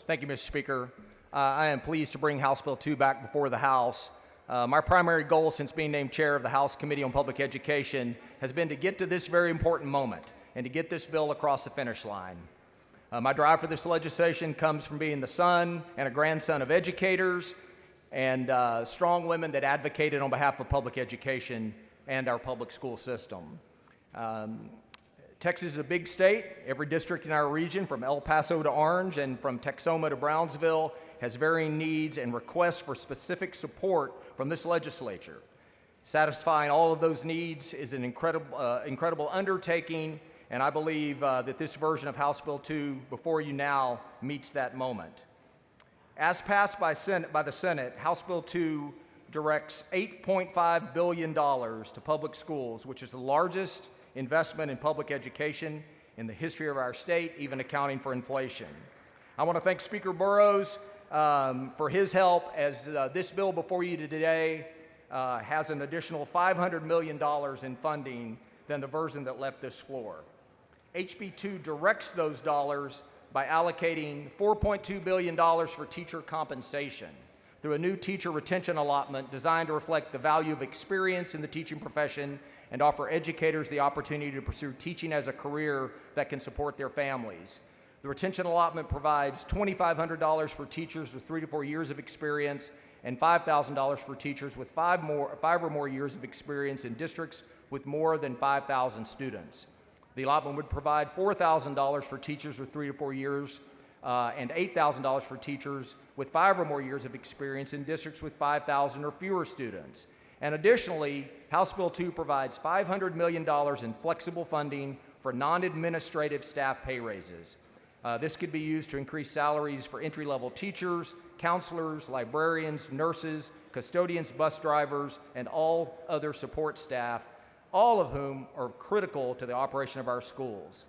Thank you, Mr. Speaker. I am pleased to bring House Bill 2 back before the House. My primary goal since being named chair of the House Committee on Public Education has been to get to this very important moment and to get this bill across the finish line. My drive for this legislation comes from being the son and a grandson of educators and strong women that advocated on behalf of public education and our public school system. Texas is a big state. Every district in our region, from El Paso to Orange and from Texoma to Brownsville, has varying needs and requests for specific support from this legislature. Satisfying all of those needs is an incredible undertaking, and I believe that this version of House Bill 2 before you now meets that moment. As passed by the Senate, House Bill 2 directs $8.5 billion to public schools, which is the largest investment in public education in the history of our state, even accounting for inflation. I want to thank Speaker Burrows for his help as this bill before you today has an additional $500 million in funding than the version that left this floor. HB 2 directs those dollars by allocating $4.2 billion for teacher compensation through a new teacher retention allotment designed to reflect the value of experience in the teaching profession and offer educators the opportunity to pursue teaching as a career that can support their families. The retention allotment provides $2,500 for teachers with 3 to 4 years of experience and $5,000 for teachers with 5 or more years of experience in districts with more than 5,000 students. The allotment would provide $4,000 for teachers with 3 to 4 years and $8,000 for teachers with 5 or more years of experience in districts with 5,000 or fewer students. And additionally, House Bill 2 provides $500 million in flexible funding for non-administrative staff pay raises. This could be used to increase salaries for entry-level teachers, counselors, librarians, nurses, custodians, bus drivers, and all other support staff, all of whom are critical to the operation of our schools.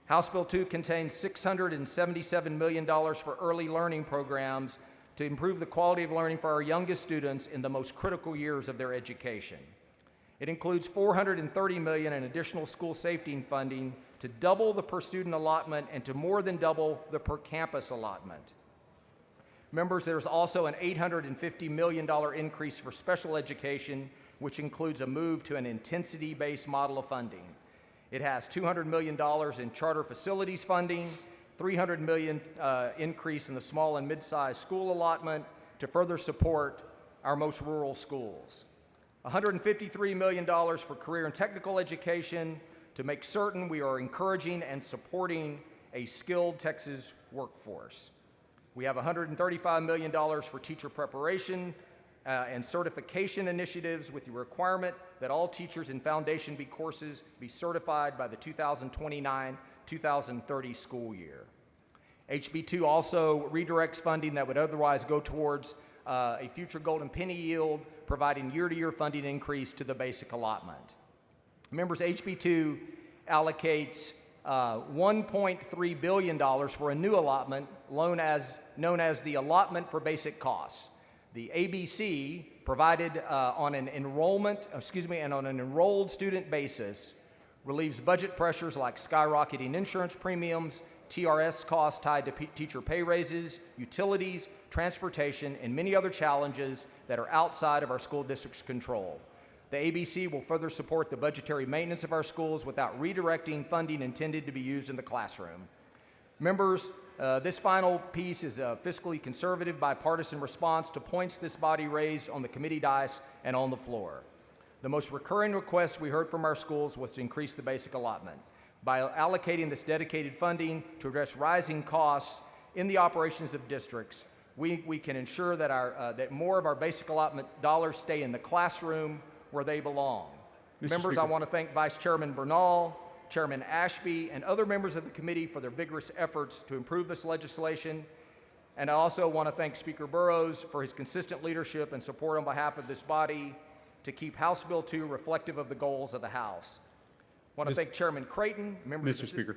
House Bill 2 contains $677 million for early learning programs to improve the quality of learning for our youngest students in the most critical years of their education. It includes $430 million in additional school safety funding to double the per student allotment and to more than double the per campus allotment. Members, there's also an $850 million increase for special education, which includes a move to an intensity-based model of funding. It has $200 million in charter facilities funding, $300 million increase in the small and mid-sized school allotment to further support our most rural schools. $153 million for career and technical education to make certain we are encouraging and supporting a skilled Texas workforce. We have $135 million for teacher preparation and certification initiatives with the requirement that all teachers in Foundation B courses be certified by the 2029-2030 school year. HB 2 also redirects funding that would otherwise go towards a future golden penny yield, providing year-to-year funding increase to the basic allotment. Members, HB 2 allocates $1.3 billion for a new allotment known as the allotment for basic costs. The ABC, provided on an enrolled student basis, relieves budget pressures like skyrocketing insurance premiums, TRS costs tied to teacher pay raises, utilities, transportation, and many other challenges that are outside of our school district's control. The ABC will further support the budgetary maintenance of our schools without redirecting funding intended to be used in the classroom. Members, this final piece is a fiscally conservative bipartisan response to points this body raised on the committee dais and on the floor. The most recurring request we heard from our schools was to increase the basic allotment. By allocating this dedicated funding to address rising costs in the operations of districts, we can ensure that, that more of our basic allotment dollars stay in the classroom where they belong. Members, I want to thank Vice Chairman Bernal, Chairman Ashby, and other members of the committee for their vigorous efforts to improve this legislation. And I also want to thank Speaker Burrows for his consistent leadership and support on behalf of this body to keep House Bill 2 reflective of the goals of the House. I want to thank Chairman Creighton, members Mr. Speaker.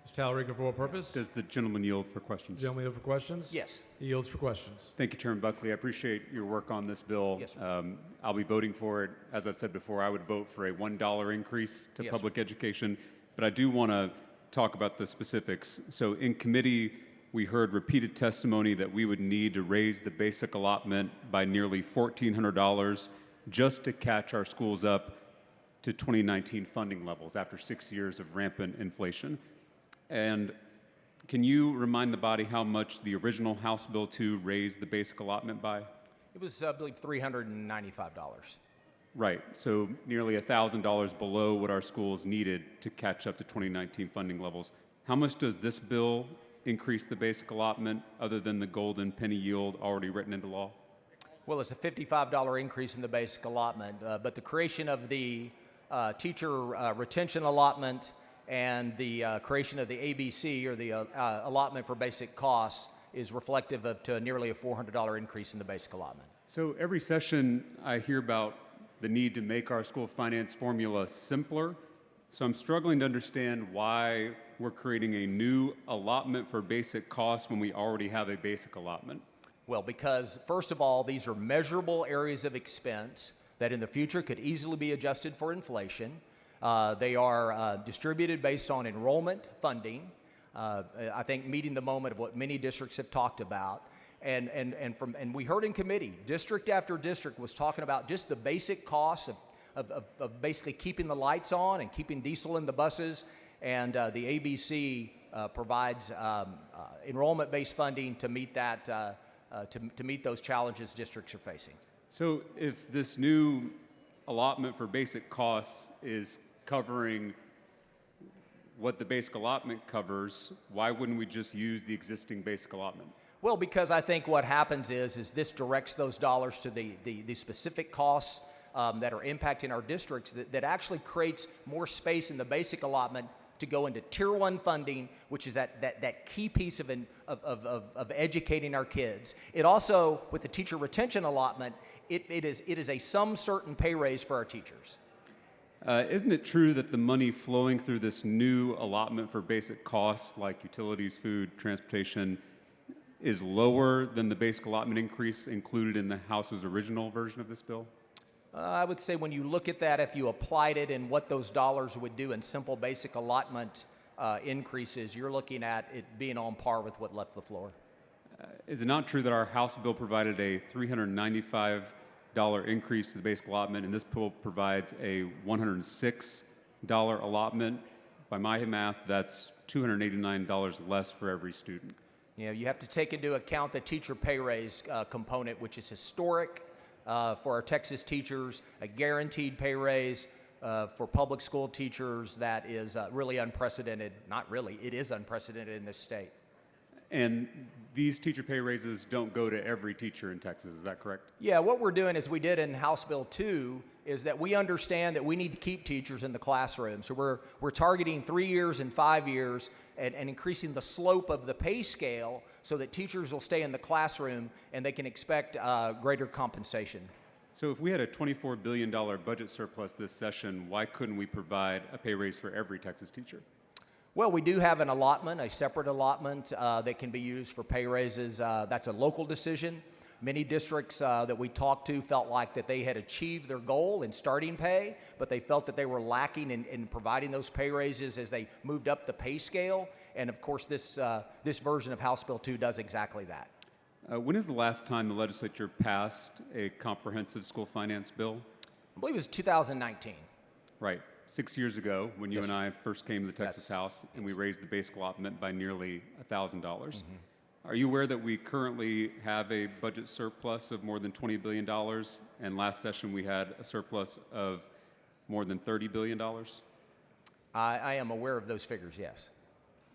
Mr. Talarico, for what purpose? Does the gentleman yield for questions? Gentleman yield for questions? Yes. He yields for questions. Thank you, Chairman Buckley. I appreciate your work on this bill. Yes, sir. I'll be voting for it. As I've said before, I would vote for a $1 increase to Yes, public education, but I do want to talk about the specifics. So in committee, we heard repeated testimony that we would need to raise the basic allotment by nearly $1,400 just to catch our schools up to 2019 funding levels after 6 years of rampant inflation. And can you remind the body how much the original House Bill 2 raised the basic allotment by? It was, I believe, $395. Right, so nearly $1,000 below what our schools needed to catch up to 2019 funding levels. How much does this bill increase the basic allotment other than the golden penny yield already written into law? Well, it's a $55 increase in the basic allotment, but the creation of the teacher retention allotment and the creation of the ABC, or the allotment for basic costs, is reflective of to nearly a $400 increase in the basic allotment. So every session I hear about the need to make our school finance formula simpler. So I'm struggling to understand why we're creating a new allotment for basic costs when we already have a basic allotment. Well, because first of all, these are measurable areas of expense that in the future could easily be adjusted for inflation. They are distributed based on enrollment funding. I think meeting the moment of what many districts have talked about. And we heard in committee, district after district was talking about just the basic costs of basically keeping the lights on and keeping diesel in the buses. And the ABC provides enrollment-based funding to meet that, to meet those challenges districts are facing. So if this new allotment for basic costs is covering what the basic allotment covers, why wouldn't we just use the existing basic allotment? Well, because I think what happens is this directs those dollars to the specific costs that are impacting our districts, that actually creates more space in the basic allotment to go into Tier 1 funding, which is that key piece of educating our kids. It also, with the teacher retention allotment, it is a some certain pay raise for our teachers. Isn't it true that the money flowing through this new allotment for basic costs like utilities, food, transportation is lower than the basic allotment increase included in the House's original version of this bill? I would say when you look at that, if you applied it and what those dollars would do in simple basic allotment increases, you're looking at it being on par with what left the floor. Is it not true that our House bill provided a $395 increase to the basic allotment, and this bill provides a $106 allotment? By my math, that's $289 less for every student. You know, you have to take into account the teacher pay raise component, which is historic for our Texas teachers, a guaranteed pay raise for public school teachers that is really unprecedented. Not really, it is unprecedented in this state. And these teacher pay raises don't go to every teacher in Texas, is that correct? Yeah, what we're doing, as we did in House Bill 2, is that we understand that we need to keep teachers in the classroom. So we're targeting 3 years and 5 years and increasing the slope of the pay scale so that teachers will stay in the classroom and they can expect greater compensation. So if we had a $24 billion budget surplus this session, why couldn't we provide a pay raise for every Texas teacher? Well, we do have an allotment, a separate allotment that can be used for pay raises. That's a local decision. Many districts that we talked to felt like that they had achieved their goal in starting pay, but they felt that they were lacking in providing those pay raises as they moved up the pay scale. And of course, this version of House Bill 2 does exactly that. When is the last time the legislature passed a comprehensive school finance bill? I believe it was 2019. Right. 6 years ago, when you Yes, and I first came to the Texas Yes. House, and we raised the basic allotment by nearly $1,000. Are you aware that we currently have a budget surplus of more than $20 billion, and last session we had a surplus of more than $30 billion? I am aware of those figures, yes.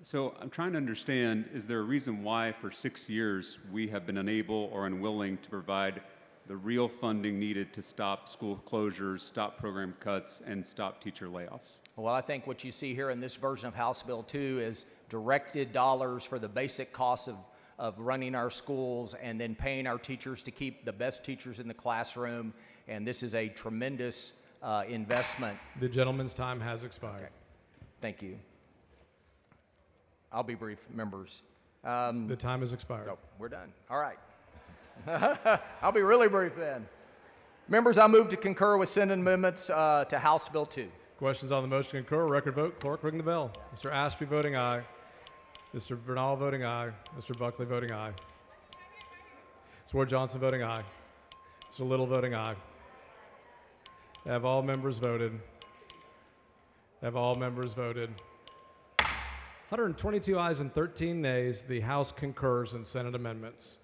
So I'm trying to understand, is there a reason why for 6 years we have been unable or unwilling to provide the real funding needed to stop school closures, stop program cuts, and stop teacher layoffs? Well, I think what you see here in this version of House Bill 2 is directed dollars for the basic costs of running our schools and then paying our teachers to keep the best teachers in the classroom. And this is a tremendous investment. The gentleman's time has expired. Okay. Thank you. I'll be brief, members. The time has expired. So we're done. All right. I'll be really brief then. Members, I move to concur with Senate amendments to House Bill 2. Questions on the motion to concur? Record vote. Clerk, ring the bell. Mr. Ashby voting aye. Mr. Bernal voting aye. Mr. Buckley voting aye. Ms. Ward Johnson voting aye. Mr. Little voting aye. Have all members voted? Have all members voted? 122 ayes and 13 nays. The House concurs in Senate amendments.